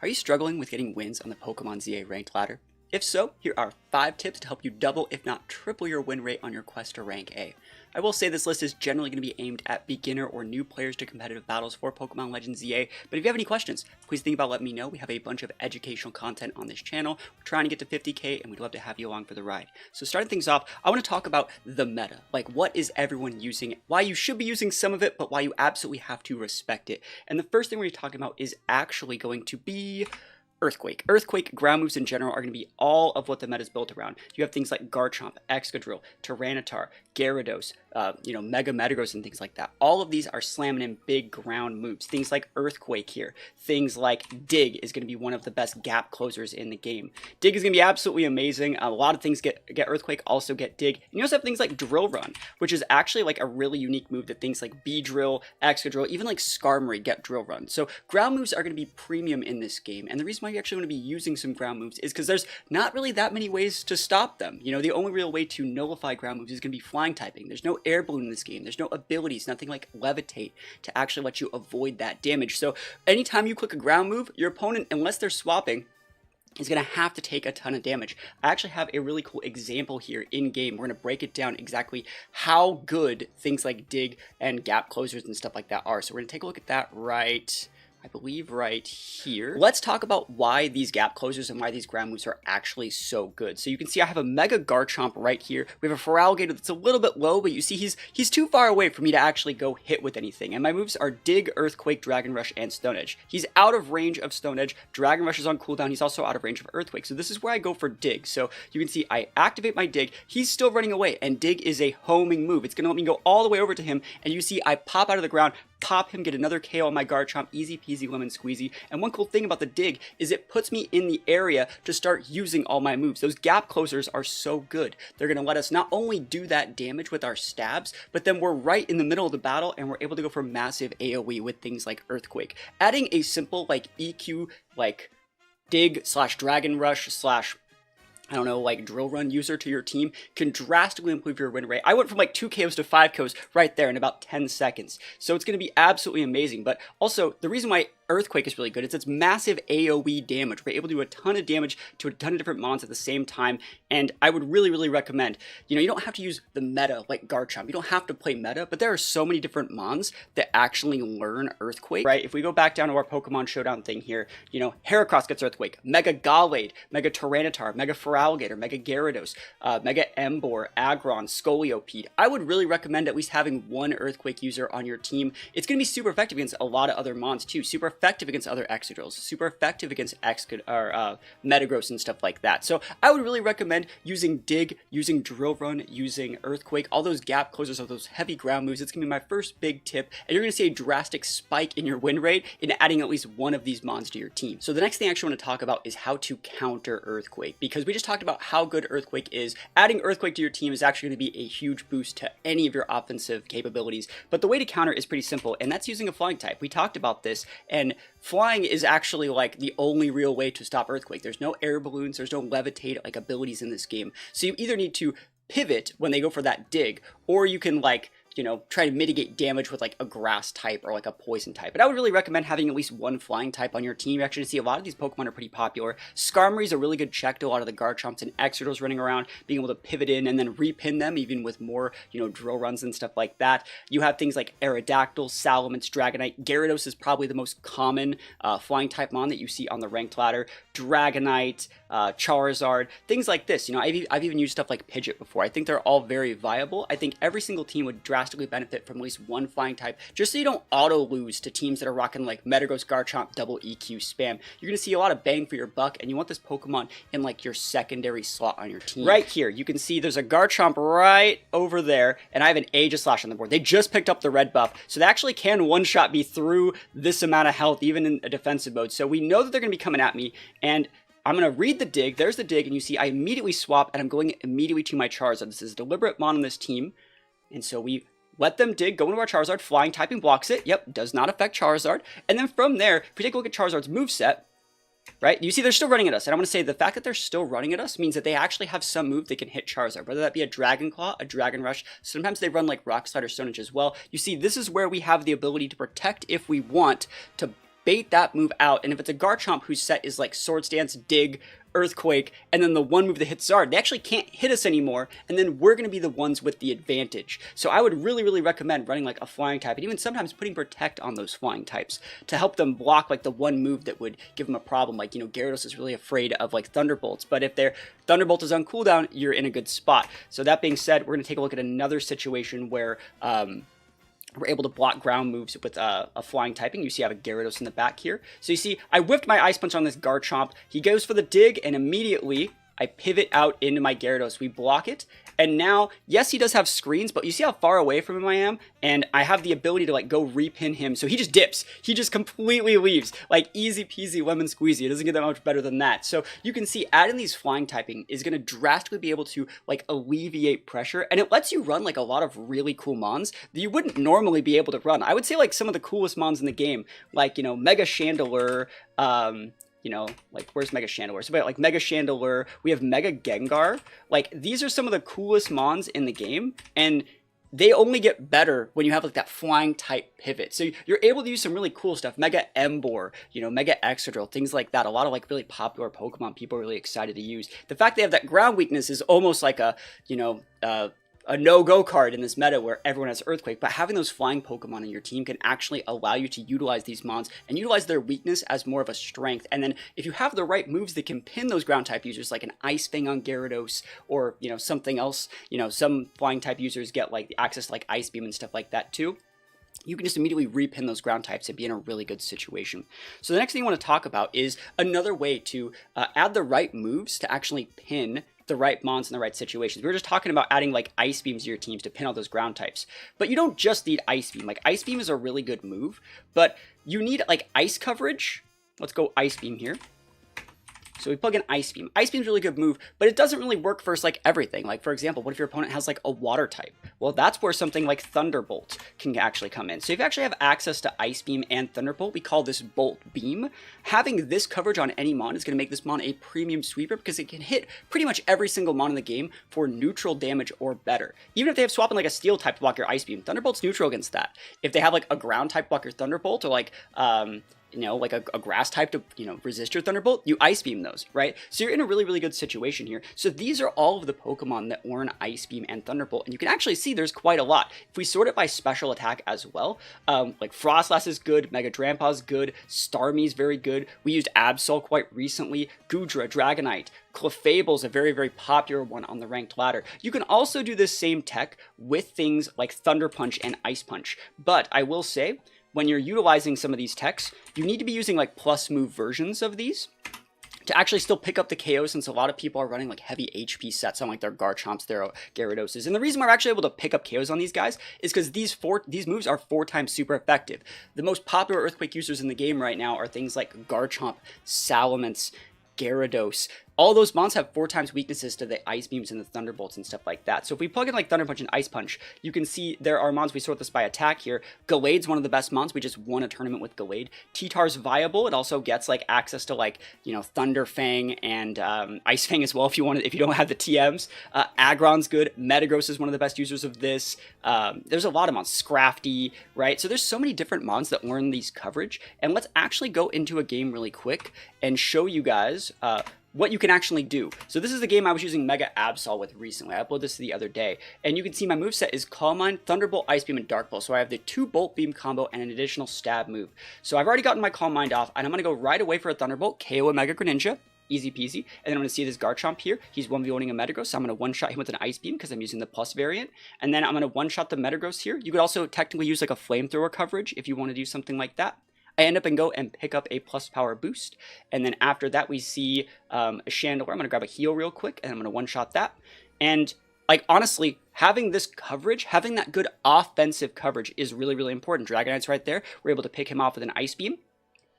Are you struggling with getting wins on the Pokemon ZA ranked ladder? If so, here are 5 tips to help you double if not triple your win rate on your quest to rank A. I will say this list is generally going to be aimed at beginner or new players to competitive battles for Pokemon Legends ZA, but if you have any questions, please think about letting me know. We have a bunch of educational content on this channel. We're trying to get to 50k and we'd love to have you along for the ride. So starting things off, I want to talk about the meta. Like, what is everyone using, why you should be using some of it, but why you absolutely have to respect it. And the first thing we're talking about is actually going to be Earthquake. Earthquake ground moves in general are going to be all of what the meta is built around. You have things like Garchomp, Excadrill, Tyranitar, Gyarados, Mega Metagross and things like that. All of these are slamming in big ground moves. Things like Earthquake here. Things like Dig is going to be one of the best gap closers in the game. Dig is going to be absolutely amazing. A lot of things get Earthquake, also get Dig. And you also have things like Drill Run, which is actually like a really unique move that things like Beedrill, Excadrill, even like Skarmory get Drill Run. So ground moves are going to be premium in this game. And the reason why you actually want to be using some ground moves is because there's not really that many ways to stop them. You know, the only real way to nullify ground moves is going to be flying typing. There's no air balloon in this game. There's no abilities, nothing like levitate to actually let you avoid that damage. So anytime you click a ground move, your opponent, unless they're swapping, is going to have to take a ton of damage. I actually have a really cool example here in game. We're going to break it down exactly how good things like Dig and gap closers and stuff like that are. So we're going to take a look at that I believe right here. Let's talk about why these gap closers and why these ground moves are actually so good. So you can see I have a Mega Garchomp right here. We have a Feraligatr that's a little bit low, but you see he's too far away for me to actually go hit with anything. And my moves are Dig, Earthquake, Dragon Rush, and Stone Edge. He's out of range of Stone Edge. Dragon Rush is on cooldown. He's also out of range of Earthquake. So this is where I go for Dig. So you can see I activate my Dig. He's still running away, and Dig is a homing move. It's going to let me go all the way over to him, and you see I pop out of the ground, pop him, get another KO on my Garchomp, easy peasy lemon squeezy. And one cool thing about the Dig is it puts me in the area to start using all my moves. Those gap closers are so good. They're going to let us not only do that damage with our stabs, but then we're right in the middle of the battle and we're able to go for massive AoE with things like Earthquake. Adding a simple like EQ like Dig / Dragon Rush / like Drill Run user to your team can drastically improve your win rate. I went from like 2 KOs to 5 KOs right there in about 10 seconds. So it's going to be absolutely amazing. But also, the reason why Earthquake is really good. It's massive AoE damage. We're able to do a ton of damage to a ton of different mons at the same time, and I would really recommend, you don't have to use the meta like Garchomp. You don't have to play meta, but there are so many different mons that actually learn Earthquake, right? If we go back down to our Pokemon Showdown thing here, Heracross gets Earthquake, Mega Gallade, Mega Tyranitar, Mega Feraligatr, Mega Gyarados, Mega Emboar, Aggron, Scolipede. I would really recommend at least having one Earthquake user on your team. It's going to be super effective against a lot of other mons too. Super effective against other Excadrills, super effective against Metagross and stuff like that. So I would really recommend using Dig, using Drill Run, using Earthquake, all those gap closers, all those heavy ground moves. It's going to be my first big tip, and you're going to see a drastic spike in your win rate in adding at least one of these mons to your team. So the next thing I actually want to talk about is how to counter Earthquake, because we just talked about how good Earthquake is. Adding Earthquake to your team is actually going to be a huge boost to any of your offensive capabilities, but the way to counter is pretty simple, and that's using a flying type. We talked about this, and flying is actually like the only real way to stop Earthquake. There's no air balloons, there's no levitate like abilities in this game. So you either need to pivot when they go for that Dig, or you can try to mitigate damage with like a grass type or like a poison type. But I would really recommend having at least one flying type on your team. You actually see a lot of these Pokemon are pretty popular. Skarmory is a really good check to a lot of the Garchomps and Excadrills running around, being able to pivot in and then repin them even with more, drill runs and stuff like that. You have things like Aerodactyl, Salamence, Dragonite. Gyarados is probably the most common flying type mon that you see on the ranked ladder. Dragonite, Charizard, things like this. I've even used stuff like Pidgeot before. I think they're all very viable. I think every single team would drastically benefit from at least one flying type, just so you don't auto lose to teams that are rocking like Metagross, Garchomp, double EQ spam. You're gonna see a lot of bang for your buck, and you want this Pokemon in like your secondary slot on your team. Right here, you can see there's a Garchomp right over there, and I have an Aegislash on the board. They just picked up the red buff, so they actually can one-shot me through this amount of health, even in a defensive mode. So we know that they're gonna be coming at me, and I'm going to read the Dig. There's the Dig, and you see I immediately swap, and I'm going immediately to my Charizard. This is a deliberate mon on this team, and so we let them Dig, go into our Charizard, flying typing blocks it. Yep, does not affect Charizard. And then from there, if we take a look at Charizard's moveset, right, you see they're still running at us. And I want to say the fact that they're still running at us means that they actually have some move that can hit Charizard, whether that be a Dragon Claw, a Dragon Rush. Sometimes they run like Rock Slide or Stone Edge as well. You see, this is where we have the ability to protect if we want to bait that move out, and if it's a Garchomp whose set is like Sword Stance, Dig, Earthquake, and then the one move that hits Zard, they actually can't hit us anymore, and then we're going to be the ones with the advantage. So I would really recommend running like a flying type, and even sometimes putting Protect on those flying types to help them block like the one move that would give them a problem. Like, you know, Gyarados is really afraid of like Thunderbolts, but if their Thunderbolt is on cooldown, you're in a good spot. So that being said, we're going to take a look at another situation where we're able to block ground moves with a flying typing. You see I have a Gyarados in the back here. So you see I whiffed my Ice Punch on this Garchomp. He goes for the dig, and immediately I pivot out into my Gyarados. We block it, and now, yes, he does have screens, but you see how far away from him I am, and I have the ability to like go repin him, so he just dips. He just completely leaves. Like, easy peasy lemon squeezy. It doesn't get that much better than that. So you can see adding these flying typing is going to drastically be able to like alleviate pressure, and it lets you run like a lot of really cool mons that you wouldn't normally be able to run. I would say like some of the coolest mons in the game, like, you know, Mega Chandelure, you know, like, where's Mega Chandelure? So, like, Mega Chandelure, we have Mega Gengar. Like, these are some of the coolest mons in the game, and they only get better when you have, like, that flying type pivot. So, you're able to use some really cool stuff. Mega Emboar, you know, Mega Excadrill, things like that. A lot of, like, really popular Pokemon people are really excited to use. The fact they have that ground weakness is almost like a, you know, a no-go card in this meta where everyone has Earthquake, but having those flying Pokemon in your team can actually allow you to utilize these mons and utilize their weakness as more of a strength. And then if you have the right moves that can pin those ground type users, like an Ice Fang on Gyarados, or, you know, something else, you know, some flying type users get like access to like Ice Beam and stuff like that too, you can just immediately repin those ground types and be in a really good situation. So the next thing I want to talk about is another way to add the right moves to actually pin the right mons in the right situations. We were just talking about adding like Ice Beams to your teams to pin all those ground types. But you don't just need Ice Beam. Like, Ice Beam is a really good move, but you need like ice coverage. Let's go Ice Beam here. So we plug in Ice Beam. Ice Beam's a really good move, but it doesn't really work for like everything. Like, for example, what if your opponent has like a water type? Well, that's where something like Thunderbolt can actually come in. So if you actually have access to Ice Beam and Thunderbolt, we call this Bolt Beam. Having this coverage on any mon is going to make this mon a premium sweeper because it can hit pretty much every single mon in the game for neutral damage or better. Even if they have swapping like a Steel type to block your Ice Beam, Thunderbolt's neutral against that. If they have like a ground type block your Thunderbolt, or like you know, like a grass type to, you know, resist your Thunderbolt, you Ice Beam those, right? So you're in a really good situation here. So these are all of the Pokemon that learn Ice Beam and Thunderbolt, and you can actually see there's quite a lot. If we sort it by special attack as well, like Frostlass is good, Mega Drampa is good, Starmie is very good. We used Absol quite recently, Goodra, Dragonite, Clefable is a very popular one on the ranked ladder. You can also do this same tech with things like Thunder Punch and Ice Punch, but I will say, when you're utilizing some of these techs, you need to be using like plus move versions of these to actually still pick up the KO, since a lot of people are running like heavy HP sets on like their Garchomps, their Gyaradoses. And the reason we're actually able to pick up KOs on these guys is because these moves are 4 times super effective. The most popular Earthquake users in the game right now are things like Garchomp, Salamence, Gyarados. All those mons have 4 times weaknesses to the Ice Beams and the Thunderbolts and stuff like that. So if we plug in like Thunder Punch and Ice Punch, you can see there are mons, we sort this by attack here. Gallade's one of the best mons. We just won a tournament with Gallade. T-Tar's viable. It also gets like access to like, you know, Thunder Fang and Ice Fang as well if you want it, if you don't have the TMs. Aggron's good. Metagross is one of the best users of this. There's a lot of mons. Scrafty, right? So there's so many different mons that learn these coverage. And let's actually go into a game really quick and show you guys what you can actually do. So this is the game I was using Mega Absol with recently. I uploaded this the other day, and you can see my moveset is Calm Mind, Thunderbolt, Ice Beam, and Dark Pulse. So I have the 2 Bolt Beam combo and an additional stab move. So I've already gotten my Calm Mind off, and I'm going to go right away for a Thunderbolt, KO a Mega Greninja, easy peasy, and then I'm going to see this Garchomp here. He's 1v1ing a Metagross, so I'm going to one-shot him with an Ice Beam because I'm using the plus variant, and then I'm going to one-shot the Metagross here. You could also technically use like a Flamethrower coverage if you want to do something like that. I end up and go and pick up a plus power boost. And then after that, we see a Chandelure. I'm going to grab a heal real quick, and I'm going to one-shot that. And, like, honestly, having this coverage, having that good offensive coverage is really important. Dragonite's right there. We're able to pick him off with an Ice Beam.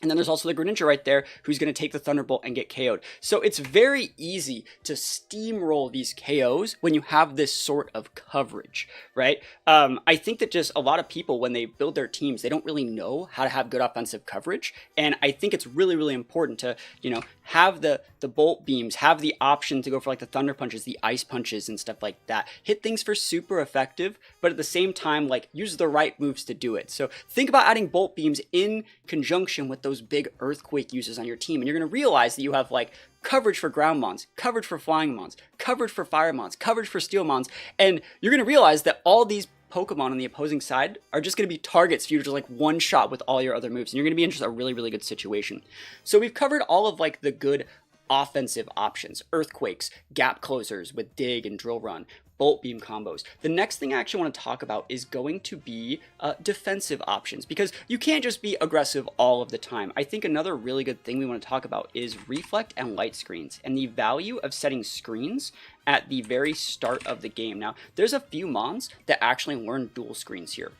And then there's also the Greninja right there who's going to take the Thunderbolt and get KO'd. So it's very easy to steamroll these KOs when you have this sort of coverage, right? I think that just a lot of people, when they build their teams, they don't really know how to have good offensive coverage. And I think it's really important to, you know, have the Bolt Beams, have the option to go for like the Thunder Punches, the Ice Punches and stuff like that. Hit things for super effective, but at the same time, like, use the right moves to do it. So think about adding Bolt Beams in conjunction with those those big earthquake uses on your team, and you're going to realize that you have like coverage for ground mons, coverage for flying mons, coverage for fire mons, coverage for steel mons, and you're going to realize that all these Pokemon on the opposing side are just going to be targets for you to just like one shot with all your other moves, and you're going to be in just a really, really good situation. So we've covered all of like the good offensive options: earthquakes, gap closers with dig and drill run, bolt beam combos. The next thing I actually want to talk about is going to be defensive options, because you can't just be aggressive all of the time. I think another really good thing we want to talk about is reflect and light screens, and the value of setting screens at the very start of the game. Now, there's a few mons that actually learn dual screens here.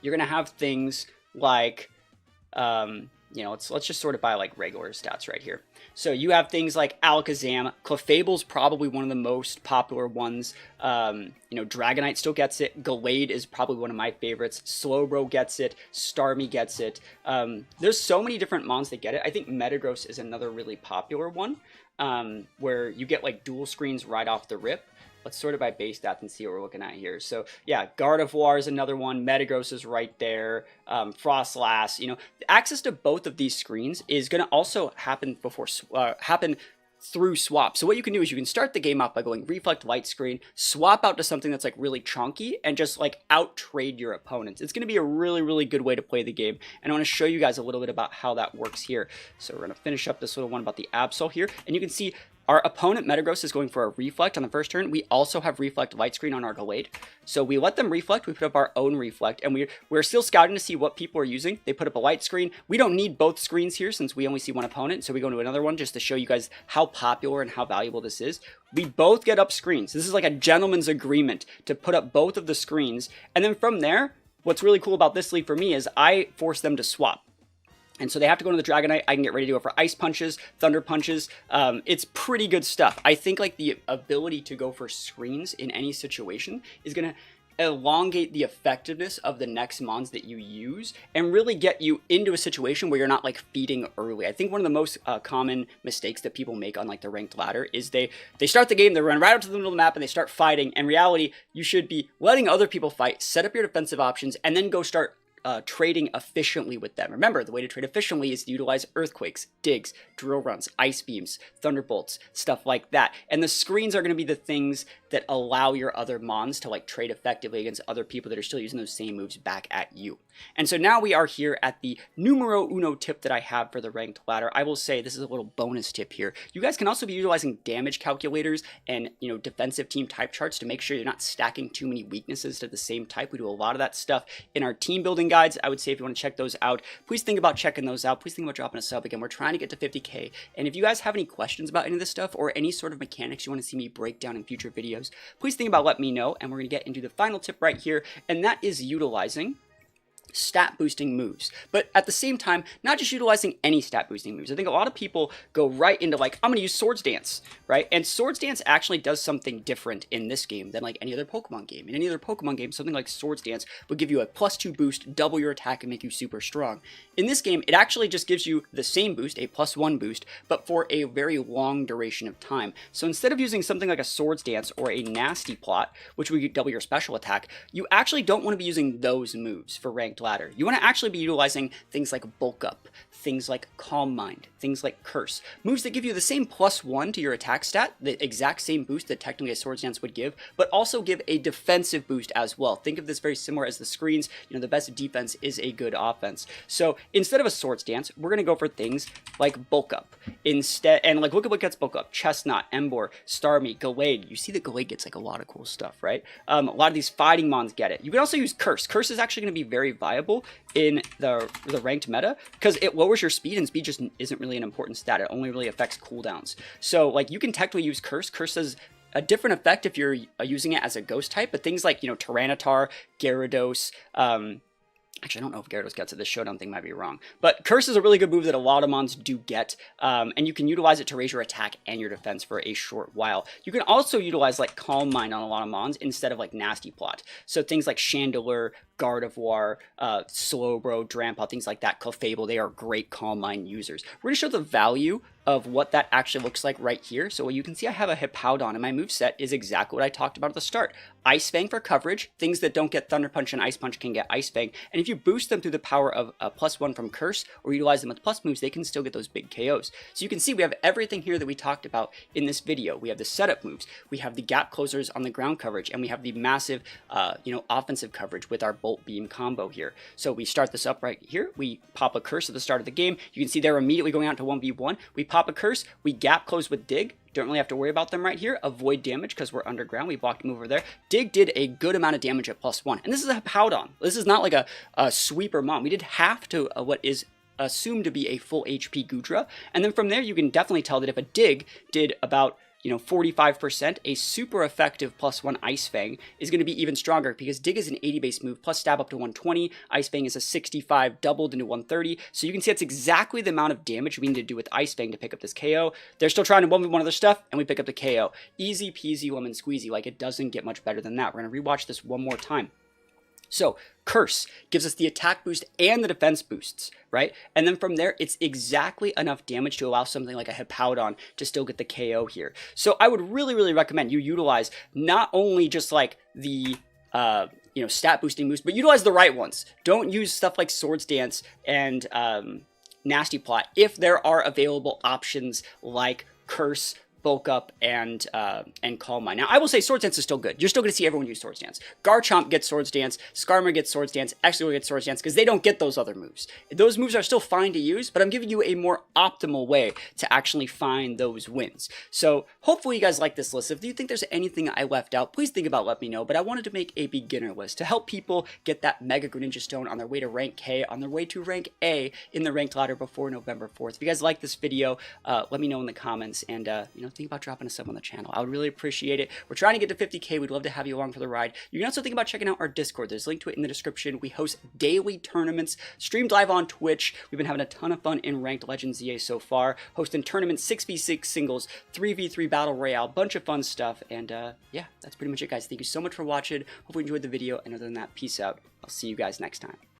You're going to have things like, you know, let's just sort it by like regular stats right here. So you have things like Alakazam. Clefable's probably one of the most popular ones. You know, Dragonite still gets it. Gallade is probably one of my favorites. Slowbro gets it. Starmie gets it. There's so many different mons that get it. I think Metagross is another really popular one, where you get like dual screens right off the rip. Let's sort it by base stats and see what we're looking at here. So yeah, Gardevoir is another one. Metagross is right there. Frostlass, you know, access to both of these screens is going to also happen through swap. So what you can do is you can start the game off by going reflect light screen, swap out to something that's like really chunky, and just like out trade your opponents. It's going to be a really, really good way to play the game, and I want to show you guys a little bit about how that works here. So we're going to finish up this little one about the Absol here, and you can see our opponent Metagross is going for a reflect on the first turn. We also have reflect light screen on our Gallade. So we let them reflect, we put up our own reflect, and we're still scouting to see what people are using. They put up a light screen. We don't need both screens here since we only see one opponent, so we go to another one just to show you guys how popular and how valuable this is. We both get up screens. This is like a gentleman's agreement to put up both of the screens, and then from there, what's really cool about this lead for me is I force them to swap. And so they have to go to the Dragonite. I can get ready to go for Ice Punches, Thunder Punches. It's pretty good stuff. I think like the ability to go for screens in any situation is going to elongate the effectiveness of the next mons that you use and really get you into a situation where you're not like feeding early. I think one of the most common mistakes that people make on like the ranked ladder is they start the game, they run right up to the middle of the map and they start fighting. In reality, you should be letting other people fight, set up your defensive options, and then go start trading efficiently with them. Remember, the way to trade efficiently is to utilize earthquakes, digs, drill runs, ice beams, thunderbolts, stuff like that. And the screens are going to be the things that allow your other mons to like trade effectively against other people that are still using those same moves back at you. And so now we are here at the numero uno tip that I have for the ranked ladder. I will say this is a little bonus tip here. You guys can also be utilizing damage calculators and, you know, defensive team type charts to make sure you're not stacking too many weaknesses to the same type. We do a lot of that stuff in our team building guides. I would say if you want to check those out, please think about checking those out. Please think about dropping a sub. Again, we're trying to get to 50K. And if you guys have any questions about any of this stuff or any sort of mechanics you want to see me break down in future videos, please think about letting me know. And we're going to get into the final tip right here, and that is utilizing stat boosting moves, but at the same time, not just utilizing any stat boosting moves. I think a lot of people go right into like, I'm going to use Swords Dance, right? And Swords Dance actually does something different in this game than like any other Pokemon game. In any other Pokemon game, something like Swords Dance would give you a +2 boost, double your attack, and make you super strong. In this game, it actually just gives you the same boost, a +1 boost, but for a very long duration of time. So instead of using something like a Swords Dance or a Nasty Plot, which would double your special attack, you actually don't want to be using those moves for ranked ladder. You want to actually be utilizing things like Bulk Up, things like Calm Mind, things like Curse, moves that give you the same +1 to your attack stat, the exact same boost that technically a Swords Dance would give, but also give a defensive boost as well. Think of this very similar as the screens. You know, the best defense is a good offense. So instead of a Swords Dance, we're going to go for things like Bulk Up instead, and like look at what gets Bulk Up: Chestnut, Emboar, Starmie, Gallade. You see that Gallade gets like a lot of cool stuff, right? A lot of these fighting mons get it. You can also use Curse. Curse is actually going to be very viable in the ranked meta because it lowers your speed, and speed just isn't really an important stat. It only really affects cooldowns. So like you can technically use Curse. Curse has a different effect if you're using it as a ghost type, but things like, you know, Tyranitar, Gyarados, actually, I don't know if Gyarados gets it. This Showdown thing might be wrong. But Curse is a really good move that a lot of mons do get, and you can utilize it to raise your attack and your defense for a short while. You can also utilize like Calm Mind on a lot of mons instead of like Nasty Plot. So things like Chandelure, Gardevoir, Slowbro, Drampa, things like that, Clefable. They are great Calm Mind users. We're going to show the value of what that actually looks like right here. So you can see I have a Hippowdon, and my moveset is exactly what I talked about at the start. Ice Fang for coverage. Things that don't get Thunder Punch and Ice Punch can get Ice Fang. And if you boost them through the power of a +1 from Curse, or utilize them with plus moves, they can still get those big KOs. So you can see we have everything here that we talked about in this video. We have the setup moves, we have the gap closers on the ground coverage, and we have the massive, offensive coverage with our Bolt Beam combo here. So we start this up right here. We pop a Curse at the start of the game. You can see they're immediately going out to 1v1. We pop a Curse, we gap close with Dig. Don't really have to worry about them right here. Avoid damage because we're underground. We blocked him over there. Dig did a good amount of damage at +1. And this is a Hippowdon. This is not like a sweeper mom. We did half to what is assumed to be a full HP Goodra. And then from there, you can definitely tell that if a Dig did about 45%, a super effective +1 Ice Fang is going to be even stronger because Dig is an 80 base move plus stab up to 120. Ice Fang is a 65 doubled into 130. So you can see that's exactly the amount of damage we need to do with Ice Fang to pick up this KO. They're still trying to 1v1 other stuff, and we pick up the KO. Easy peasy lemon squeezy. Like, it doesn't get much better than that. We're going to rewatch this one more time. So Curse gives us the attack boost and the defense boosts, right? And then from there, it's exactly enough damage to allow something like a Hippowdon to still get the KO here. So I would really, really recommend you utilize not only just like the stat boosting moves, but utilize the right ones. Don't use stuff like Swords Dance and Nasty Plot if there are available options like Curse, Bulk Up, and Calm Mind. Now, I will say Swords Dance is still good. You're still going to see everyone use Swords Dance. Garchomp gets Swords Dance, Skarmory gets Swords Dance, Exeggutor gets Swords Dance, because they don't get those other moves. Those moves are still fine to use, but I'm giving you a more optimal way to actually find those wins. So hopefully you guys like this list. If you think there's anything I left out, please think about let me know, but I wanted to make a beginner list to help people get that Mega Greninja Stone on their way to rank K, on their way to rank A in the ranked ladder before November 4th. If you guys like this video, let me know in the comments, and think about dropping a sub on the channel. I would really appreciate it. We're trying to get to 50K. We'd love to have you along for the ride. You can also think about checking out our Discord. There's a link to it in the description. We host daily tournaments, streamed live on Twitch. We've been having a ton of fun in Ranked Legends ZA so far, hosting tournaments, 6v6 singles, 3v3 battle royale, bunch of fun stuff. And yeah, that's pretty much it, guys. Thank you so much for watching. Hope you enjoyed the video. And other than that, peace out. I'll see you guys next time.